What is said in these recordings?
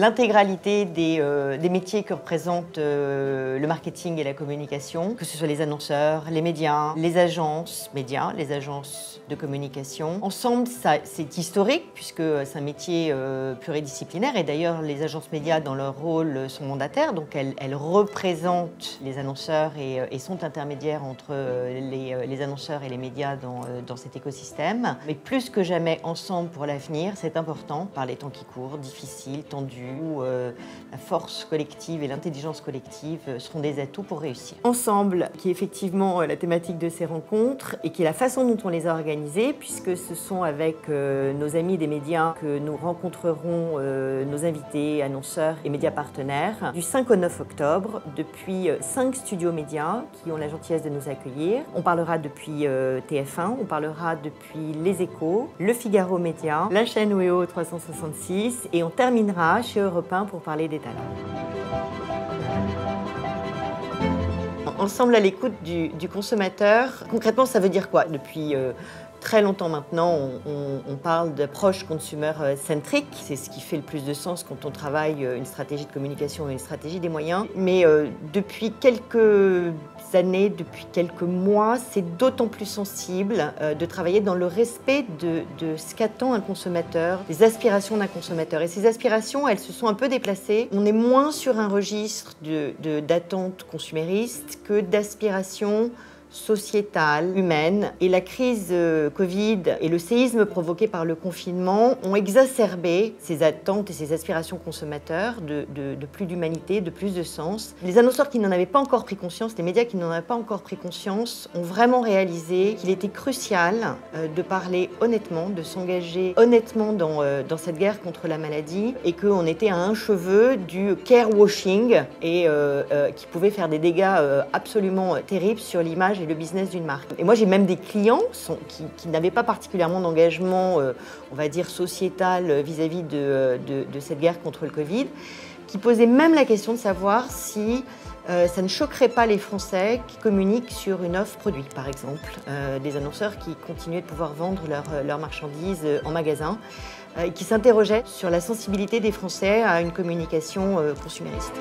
l'intégralité des métiers que représentent le marketing et la communication, que ce soit les annonceurs, les médias, les agences médias, les agences de communication. Ensemble, c'est historique puisque c'est un métier pluridisciplinaire et d'ailleurs les agences médias dans leur rôle sont mandataires, donc elles représentent les annonceurs et sont intermédiaires entre les annonceurs et les médias dans cet écosystème. Mais plus que jamais ensemble pour l'avenir, c'est important par les temps qui courent, difficiles, tendus, où la force collective et l'intelligence collective seront des atouts pour réussir. Ensemble, qui est effectivement la thématique de ces rencontres et qui est la façon dont on les a organisées, puisque ce sont avec nos amis des médias que nous rencontrerons nos invités, annonceurs et médias partenaires du 5 au 9 octobre, depuis 5 studios médias qui ont la gentillesse de nous accueillir. On parlera depuis TF1, on parlera depuis Les Échos, Le Figaro Média, la chaîne WEO 366 et on terminera chez Europe 1 pour parler des talents. Ensemble à l'écoute du consommateur, concrètement ça veut dire quoi? Depuis très longtemps maintenant, on parle d'approche consumer-centric. C'est ce qui fait le plus de sens quand on travaille une stratégie de communication et une stratégie des moyens. Mais depuis quelques années, depuis quelques mois, c'est d'autant plus sensible de travailler dans le respect de ce qu'attend un consommateur, des aspirations d'un consommateur. Et ces aspirations, elles se sont un peu déplacées. On est moins sur un registre d'attente consumériste que d'aspirations sociétale, humaine. Et la crise Covid et le séisme provoqué par le confinement ont exacerbé ces attentes et ces aspirations consommateurs de plus d'humanité, de plus de sens. Les annonceurs qui n'en avaient pas encore pris conscience, les médias qui n'en avaient pas encore pris conscience, ont vraiment réalisé qu'il était crucial de parler honnêtement, de s'engager honnêtement dans cette guerre contre la maladie et qu'on était à un cheveu du care washing et qui pouvait faire des dégâts absolument terribles sur l'image et le business d'une marque. Et moi, j'ai même des clients qui n'avaient pas particulièrement d'engagement, on va dire, sociétal vis-à-vis de cette guerre contre le Covid, qui posaient même la question de savoir si ça ne choquerait pas les Français qui communiquent sur une offre produit, par exemple, des annonceurs qui continuaient de pouvoir vendre leurs marchandises en magasin, et qui s'interrogeaient sur la sensibilité des Français à une communication consumériste.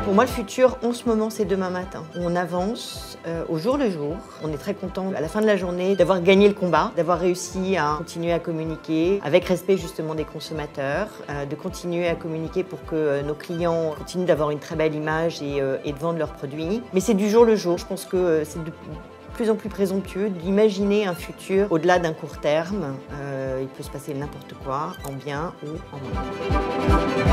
Pour moi, le futur, en ce moment, c'est demain matin. On avance au jour le jour. On est très content, à la fin de la journée, d'avoir gagné le combat, d'avoir réussi à continuer à communiquer avec respect justement des consommateurs, de continuer à communiquer pour que nos clients continuent d'avoir une très belle image et de vendre leurs produits. Mais c'est du jour le jour. Je pense que c'est de plus en plus présomptueux d'imaginer un futur au-delà d'un court terme. Il peut se passer n'importe quoi, en bien ou en mal.